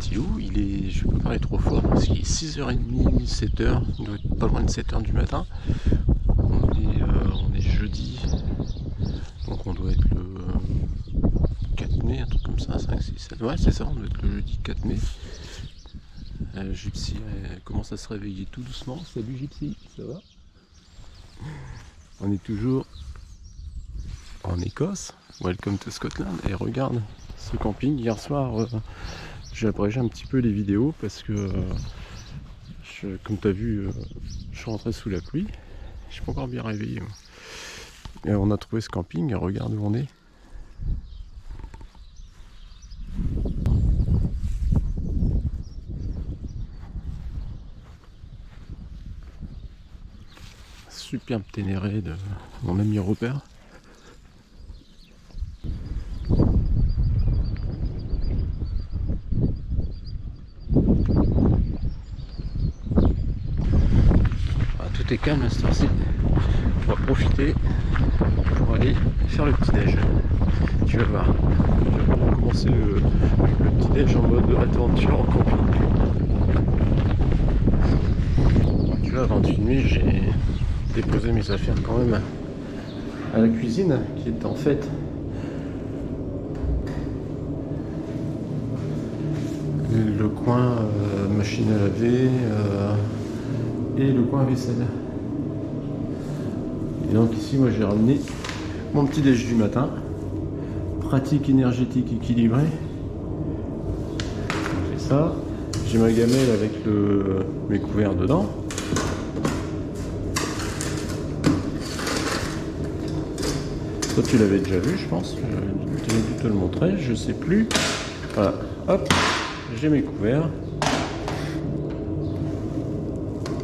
stylo, je vais pas parler trop fort parce qu'il est 6h30, 7h, il doit être pas loin de 7h du matin. On est jeudi, donc on doit être le 4 mai, un truc comme ça, 5, 6, 7, ouais c'est ça, on doit être le jeudi 4 mai. Gypsy commence à se réveiller tout doucement. Salut Gypsy, ça va? On est toujours en Écosse, welcome to Scotland, et regarde ce camping. Hier soir j'ai abrégé un petit peu les vidéos parce que comme tu as vu je suis rentré sous la pluie, je suis pas encore bien réveillé. Et on a trouvé ce camping, regarde où on est. Superbe Ténéré de mon ami Robert. Tout est calme à cette heure-ci. On va profiter pour aller faire le petit-déj. Tu vas voir. On va commencer le petit-déj en mode aventure en camping. Tu vois, avant de filmer, j'ai déposé mes affaires quand même à la cuisine, qui est en fait le coin machine à laver et le coin vaisselle. Et donc ici moi j'ai ramené mon petit déj du matin, pratique, énergétique, équilibré. J'ai ça, j'ai ma gamelle avec mes couverts dedans. Toi tu l'avais déjà vu je pense, j'ai dû te le montrer, je sais plus. Voilà, hop, j'ai mes couverts.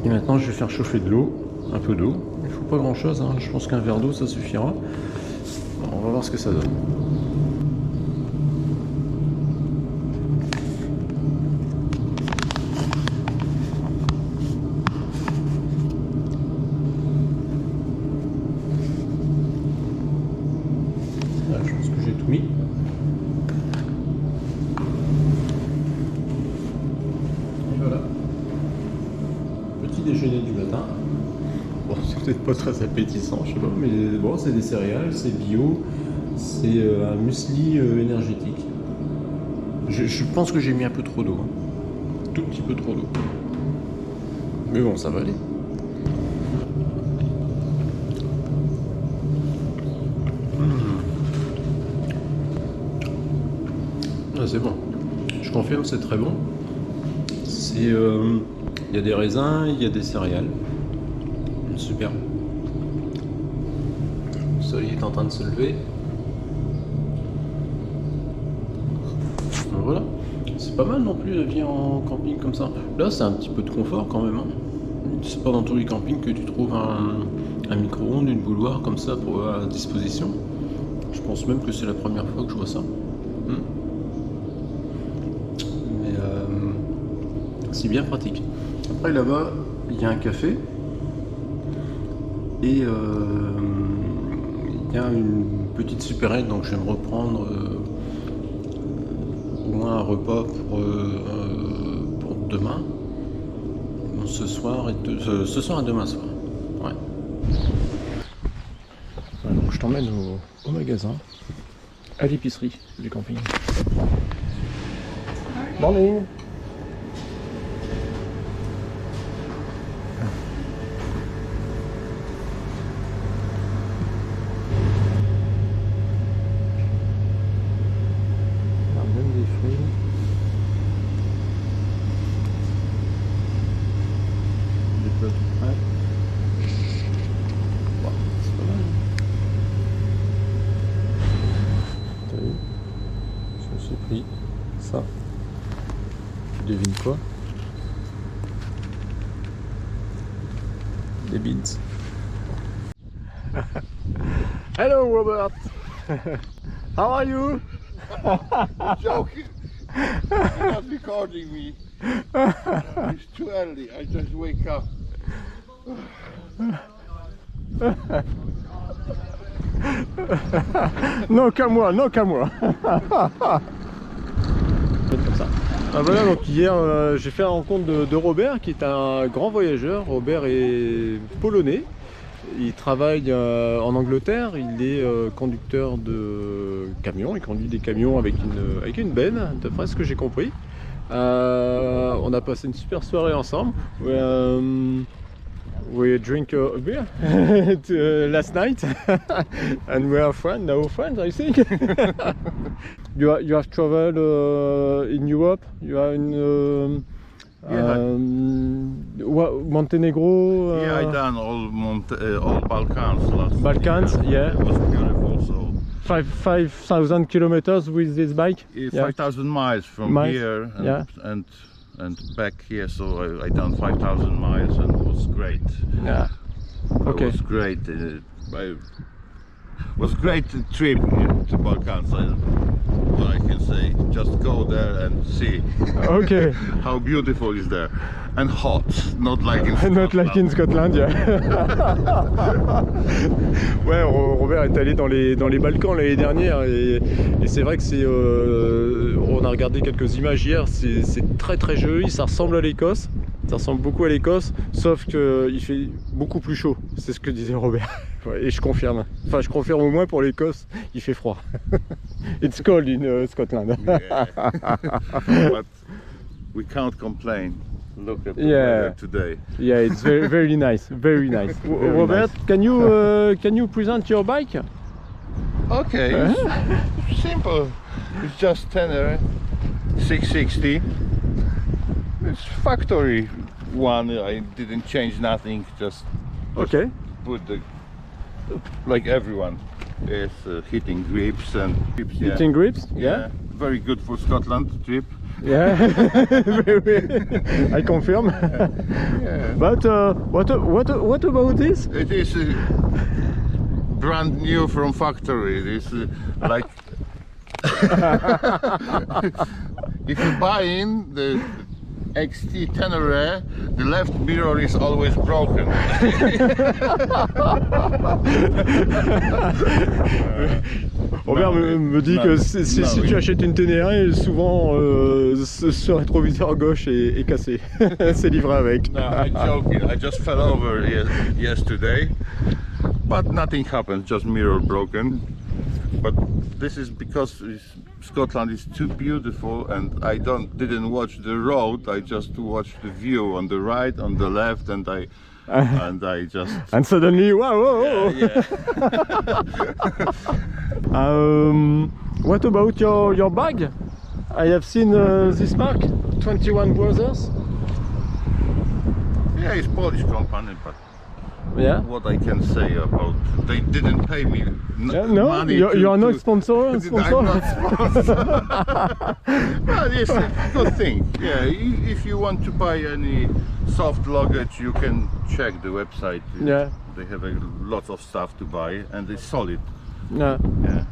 Et maintenant je vais faire chauffer de l'eau, un peu d'eau. Il ne faut pas grand chose, hein. Je pense qu'un verre d'eau ça suffira. Alors, on va voir ce que ça donne. Là, je pense que j'ai tout mis. Et voilà. Petit déjeuner du matin. Bon, c'est peut-être pas très appétissant, je sais pas, mais bon, c'est des céréales, c'est bio, c'est un muesli énergétique. Je pense que j'ai mis un peu trop d'eau, hein. Tout petit peu trop d'eau. Mais bon, ça va aller. Ah, c'est bon. Je confirme, c'est très bon. C'est, il y a des raisins, il y a des céréales. Super. Le soleil est en train de se lever. Voilà. C'est pas mal non plus la vie en camping comme ça. Là, c'est un petit peu de confort quand même, hein. C'est pas dans tous les campings que tu trouves un micro-ondes, une bouilloire comme ça à disposition. Je pense même que c'est la première fois que je vois ça. Mais c'est bien pratique. Après là-bas, il y a un café. Et il y a une petite supérette, donc je vais me reprendre au moins un repas pour demain, ce soir et demain soir. Ouais. Voilà, donc je t'emmène au magasin, à l'épicerie du camping. Morning. Ça, tu devines quoi? Des beans. Hello Robert. How are you? Joking. You're not recording me. It's too early. I just wake up. Non qu'à moi, non qu'à moi. Comme ça. Ah voilà, donc hier j'ai fait la rencontre de Robert qui est un grand voyageur. Robert est polonais, il travaille en Angleterre, il est conducteur de camions, il conduit des camions avec une benne, d'après ce que j'ai compris. On a passé une super soirée ensemble. We drink a beer last night and we are now friends, I think. You have traveled in Europe. You are in Montenegro. Yeah, I done all Balkans last Balkans, year. yeah. It was beautiful. So 5,000 kilometers with this bike. 5,000 miles from here and back here. So I done 5,000 miles and it was great. Yeah. Okay. It was great. It was great trip to Balkans. What I can say, just go there and see. Okay. How beautiful is there, and hot, not like in Scotland. Not like in Scotland, yeah. Ouais, Robert est allé dans les Balkans l'année dernière et c'est vrai que c'est. On a regardé quelques images hier, c'est très très joli, ça ressemble à l'Écosse. Ça ressemble beaucoup à l'Écosse, sauf qu'il fait beaucoup plus chaud, c'est ce que disait Robert. Ouais, et je confirme. Enfin, je confirme au moins pour l'Écosse, il fait froid. It's cold in Scotland. Yeah. But we can't complain. Look at the weather today. Yeah, it's very nice, very nice. Robert, nice. Can you present your bike? Okay, it's simple. It's just Tenere 660. It's factory one. I didn't change nothing. Just okay. Put the like everyone is hitting grips and grips. Yeah. Hitting grips. Yeah. Very good for Scotland trip. Yeah. I confirm. Yeah. But what about this? It is brand new from factory. It is like if you buy in the XT Tenere, the left mirror is always broken. Robert me dit que si tu achètes une Ténéré, souvent ce rétroviseur gauche est cassé. C'est livré avec. No, I'm joking. I just fell over yesterday, but nothing happened. Just mirror broken. But this is because Scotland is too beautiful, and I didn't watch the road. I just watched the view on the right, on the left, and I just. And suddenly, wow! Yeah. What about your bag? I have seen this mark, 21 Brothers. Yeah, it's Polish company, but yeah. What I can say about they didn't pay me no, money. You are not sponsor. I'm not sponsor. But it's a good thing. Yeah, if you want to buy any soft luggage, you can check the website. Yeah. They have lots of stuff to buy, and it's solid. Yeah. Yeah.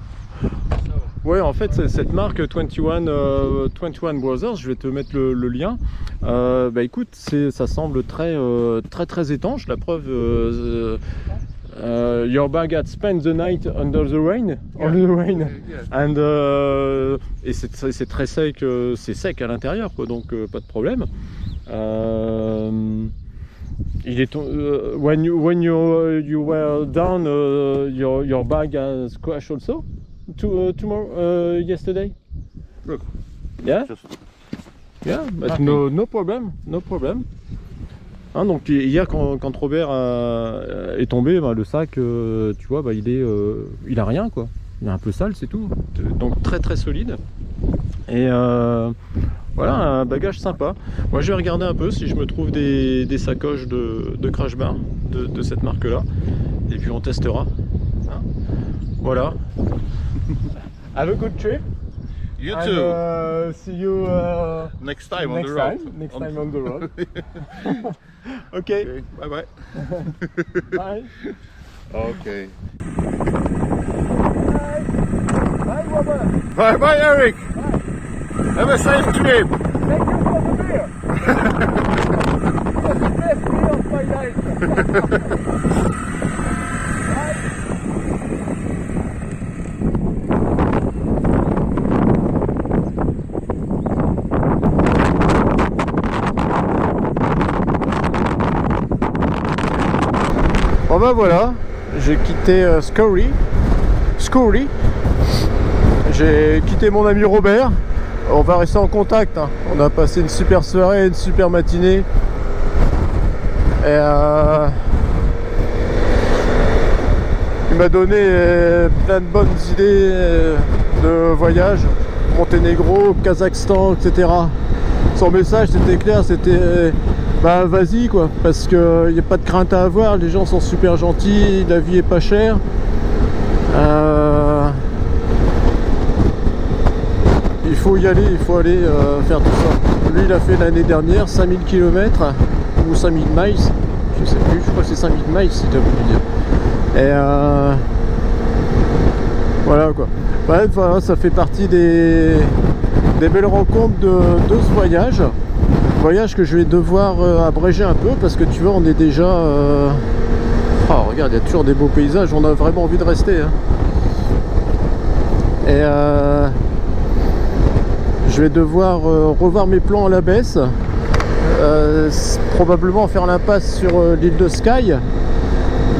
Ouais, en fait, cette marque 21 Brothers, je vais te mettre le lien. Bah écoute, ça semble très étanche. La preuve, your bag had spent the night under the rain, and et c'est très sec, c'est sec à l'intérieur, quoi, donc pas de problème. Il est when you were down, your bag has crashed also. Tomorrow, yesterday. Look. Yeah. Yeah, but no problem. Hein, donc hier quand Robert est tombé, bah, le sac, tu vois, bah, il a rien, quoi. Il est un peu sale, c'est tout. Donc très solide. Et voilà, un bagage sympa. Moi je vais regarder un peu si je me trouve des sacoches de Crash Bar de cette marque-là. Et puis on testera. Hein, voilà. Have a good trip. You too. See you next time on the road. Next time on the road. Okay. Bye bye. Bye. Okay. Bye, Robert. Bye bye, Eric. Bye. Have a safe trip. Thank you for the beer. It was the best beer of my life. bah voilà, j'ai quitté Scourie. J'ai quitté mon ami Robert. On va rester en contact, hein. On a passé une super soirée, une super matinée. Et il m'a donné plein de bonnes idées de voyage. Monténégro, Kazakhstan, etc. Son message c'était clair, c'était bah vas-y quoi, parce que y a pas de crainte à avoir, les gens sont super gentils, la vie est pas chère. Il faut y aller, il faut aller faire tout ça. Lui il a fait l'année dernière 5000 km ou 5000 miles, je sais plus, je crois que c'est 5000 miles si tu as voulu dire. Et voilà quoi. Bref, voilà, ça fait partie des belles rencontres de ce voyage. Voyage que je vais devoir abréger un peu parce que tu vois, on est déjà... Oh, regarde, il y a toujours des beaux paysages, on a vraiment envie de rester. Hein. Et je vais devoir revoir mes plans à la baisse. Probablement faire l'impasse sur l'île de Skye.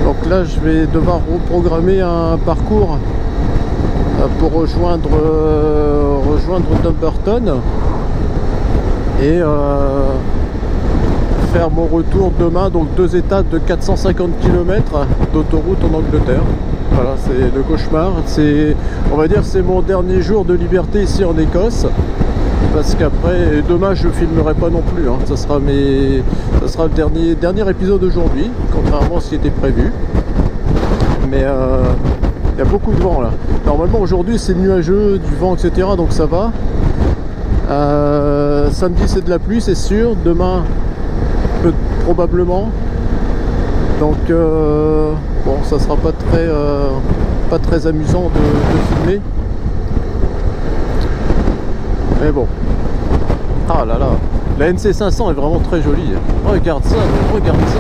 Donc là, je vais devoir reprogrammer un parcours pour rejoindre Dumbarton et faire mon retour demain, donc 2 étapes de 450 km d'autoroute en Angleterre. Voilà, c'est le cauchemar. On va dire c'est mon dernier jour de liberté ici en Écosse, parce qu'après demain je filmerai pas non plus, hein. Ça sera le dernier épisode d'aujourd'hui, contrairement à ce qui était prévu. Mais il y a beaucoup de vent là. Normalement aujourd'hui c'est nuageux, du vent, etc. Donc ça va. Samedi c'est de la pluie, c'est sûr. Demain probablement. Donc bon, ça sera pas très amusant de filmer. Mais bon. Ah là là. La NC500 est vraiment très jolie. Regarde ça, regarde ça.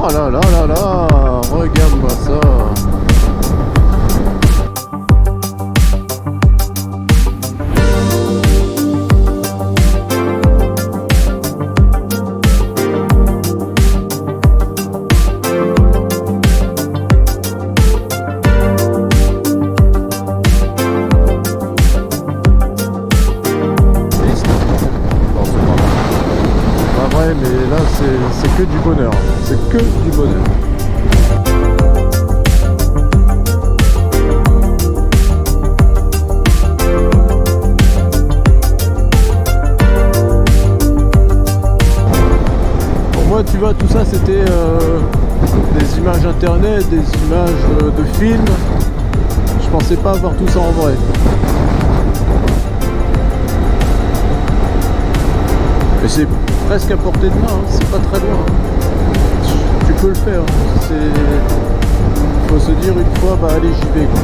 Oh là là là là, regarde-moi ça. Mais là c'est que du bonheur, c'est que du bonheur. Pour moi tu vois, tout ça c'était des images internet, des images de films. Je pensais pas avoir tout ça en vrai. Mais c'est presque à portée de main, hein. C'est pas très loin. Tu peux le faire. Faut se dire une fois, bah allez, j'y vais quoi.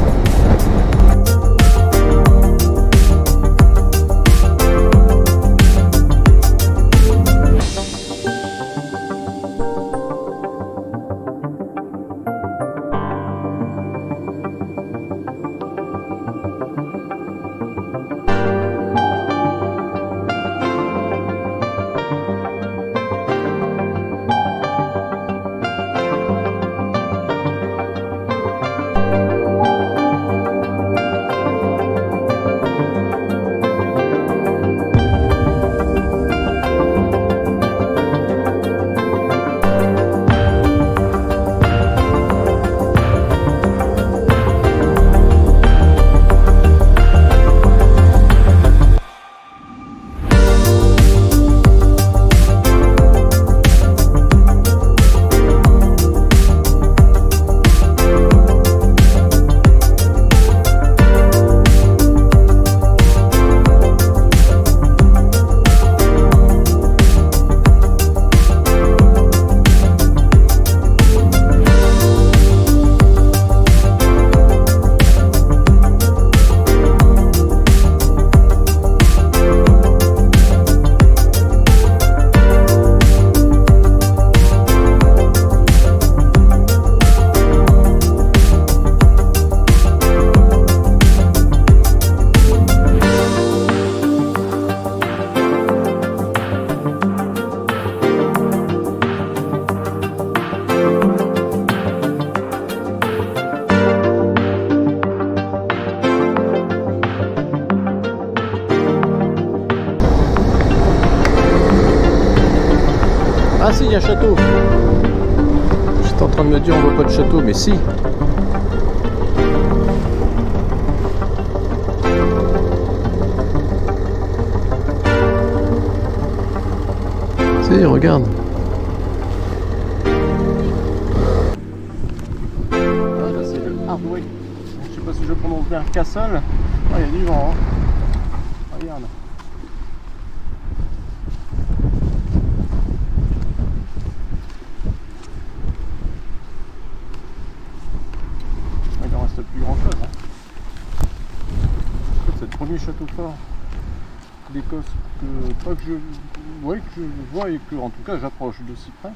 il y a un château. J'étais en train de me dire on voit pas de château, mais si. Si, regarde. Ah, là c'est le Hardwick. Je sais pas si je prononce bien Castle. Ah, il y a du vent. Hein. Regarde. Il en reste plus grand chose. Hein. C'est le premier château fort d'Écosse que je vois et que en tout cas j'approche de si près.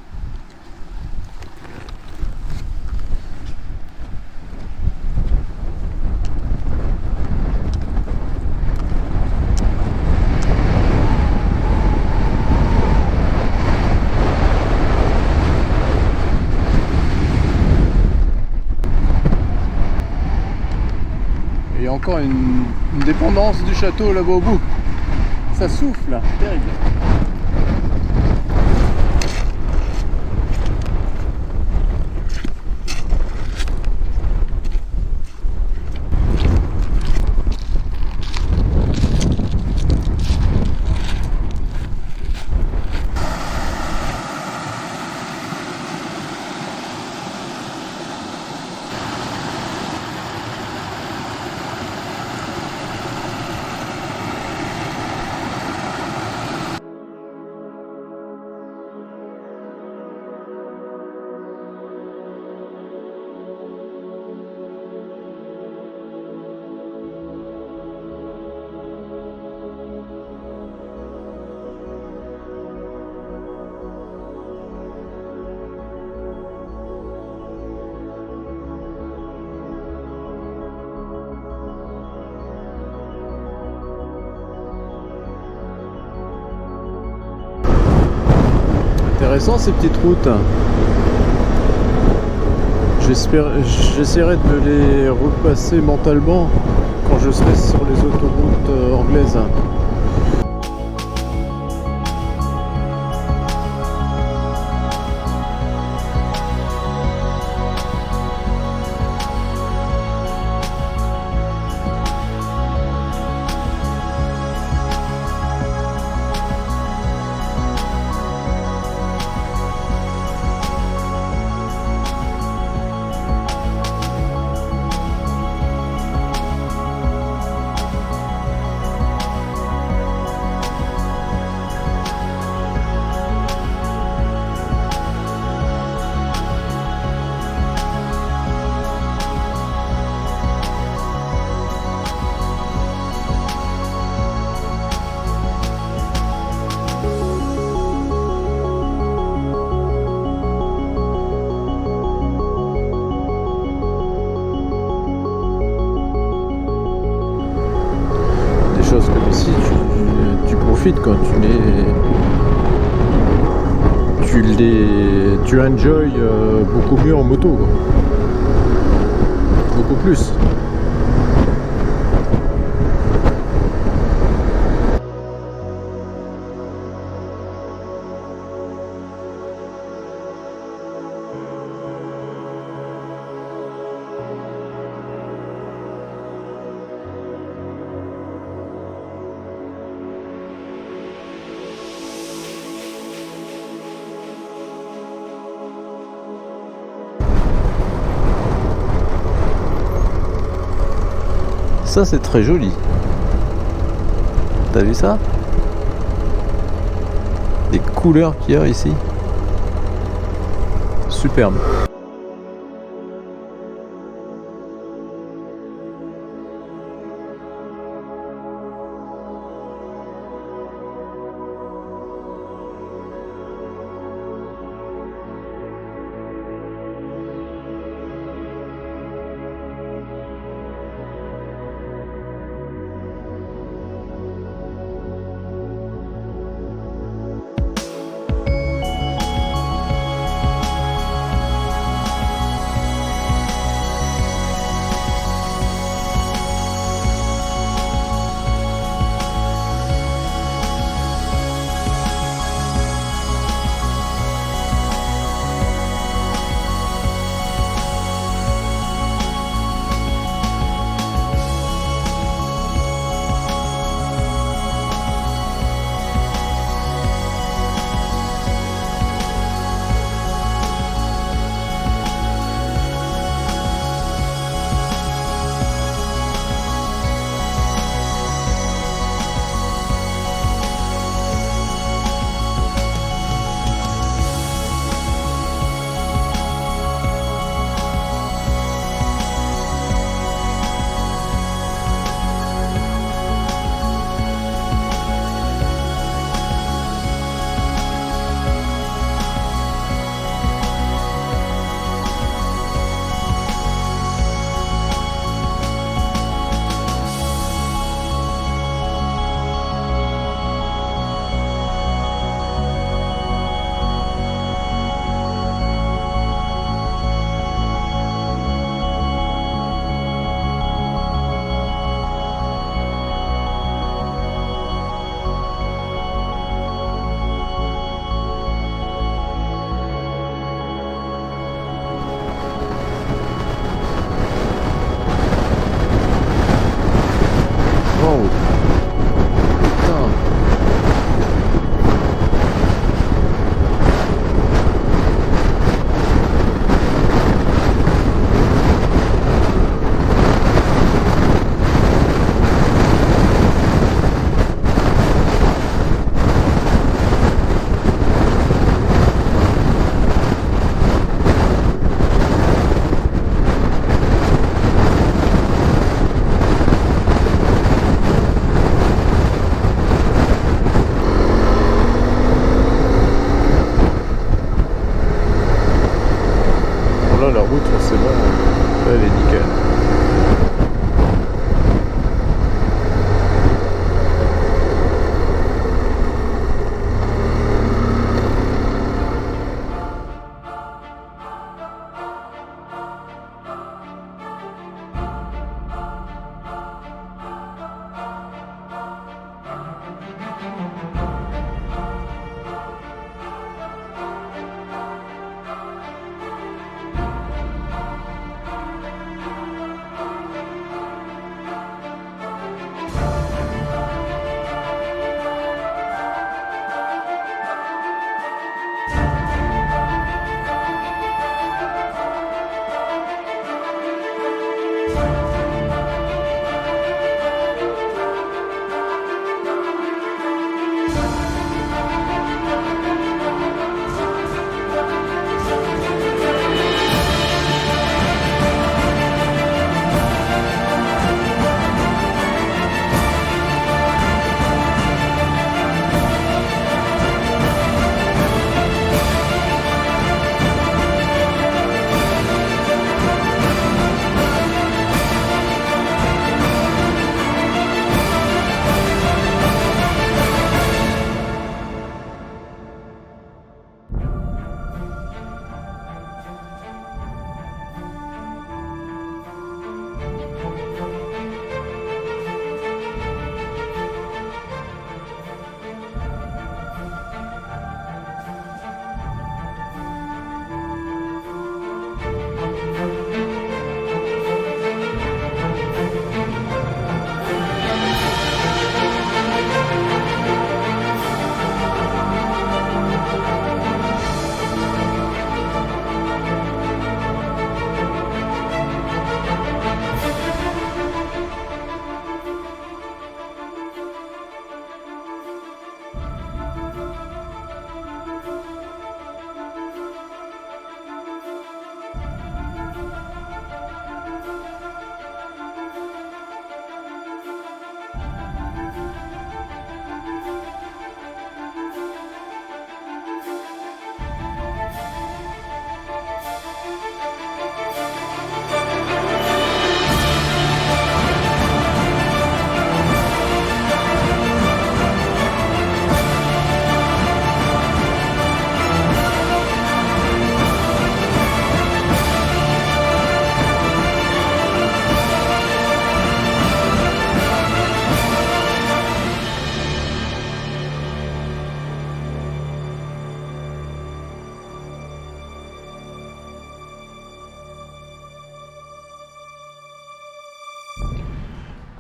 Et encore une dépendance du château là-bas au bout. Ça souffle là, terrible. Intéressant ces petites routes. J'essaierai de me les repasser mentalement quand je serai sur les autoroutes anglaises. Choses comme ici, tu profites quand tu enjoy beaucoup mieux en moto, quoi. Beaucoup plus. Ça c'est très joli. T'as vu ça? Des couleurs qu'il y a ici. Superbe.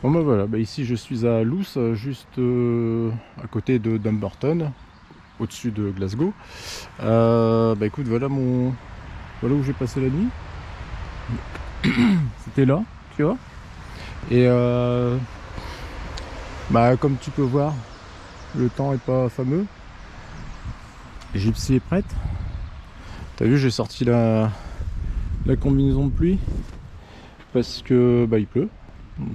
Bon bah voilà, bah ici je suis à Luce, juste à côté de Dumbarton, au-dessus de Glasgow. Bah écoute, voilà où j'ai passé la nuit. C'était là, tu vois. Et bah comme tu peux voir, le temps est pas fameux. Gypsy est prête. T'as vu, j'ai sorti la combinaison de pluie parce que bah il pleut.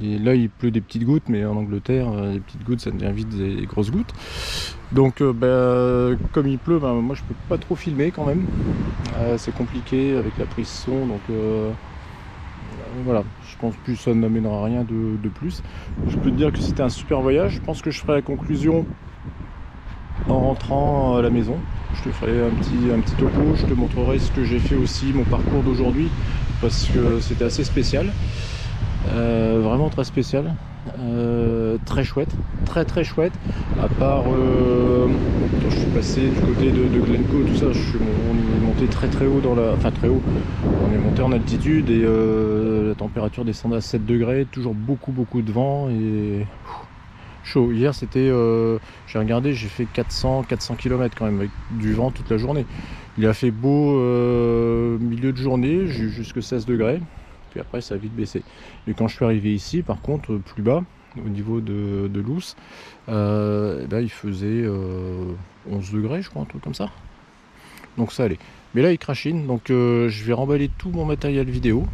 Et là il pleut des petites gouttes, mais en Angleterre les petites gouttes ça devient vite des grosses gouttes. Donc bah, comme il pleut, bah, moi je peux pas trop filmer quand même. C'est compliqué avec la prise son, donc voilà, je pense que ça n'amènera rien de plus. Je peux te dire que c'était un super voyage. Je pense que je ferai la conclusion en rentrant à la maison. Je te ferai un petit topo, je te montrerai ce que j'ai fait aussi, mon parcours d'aujourd'hui, parce que c'était assez spécial. Vraiment très spécial, très chouette, très chouette. À part quand je suis passé du côté de Glencoe, tout ça, on est monté très haut enfin très haut. On est monté en altitude et la température descendait à 7 degrés, toujours beaucoup de vent et chaud. Hier c'était, j'ai regardé, j'ai fait 400 km quand même avec du vent toute la journée. Il a fait beau milieu de journée, j'ai eu jusque 16 degrés. Puis après ça a vite baissé. Et quand je suis arrivé ici, par contre, plus bas, au niveau de Luce, là il faisait 11 degrés, je crois, un truc comme ça. Donc ça allait. Mais là il crachine, donc je vais remballer tout mon matériel vidéo.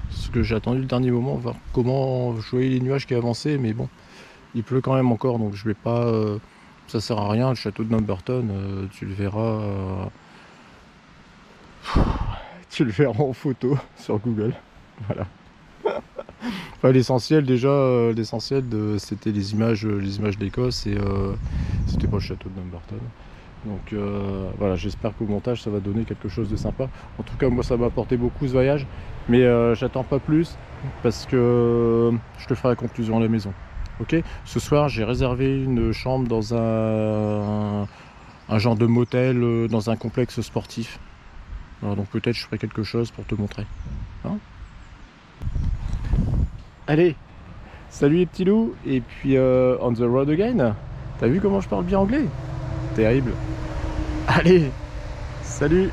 Parce que j'ai attendu le dernier moment, voir comment je voyais les nuages qui avançaient, mais bon, il pleut quand même encore, donc je vais pas. Ça sert à rien, le château de Dumbarton, tu le verras. Tu le verras en photo sur Google. Voilà. Enfin, l'essentiel déjà, c'était les images d'Écosse et c'était pas le château de Dumbarton. Donc voilà, j'espère qu'au montage ça va donner quelque chose de sympa. En tout cas, moi ça m'a apporté beaucoup ce voyage, mais j'attends pas plus parce que je te ferai la conclusion à la maison. Ok, ce soir j'ai réservé une chambre dans un genre de motel dans un complexe sportif. Alors, donc peut-être je ferai quelque chose pour te montrer. Hein? Allez, salut les petits loups, et puis on the road again. T'as vu comment je parle bien anglais? Terrible. Allez, salut.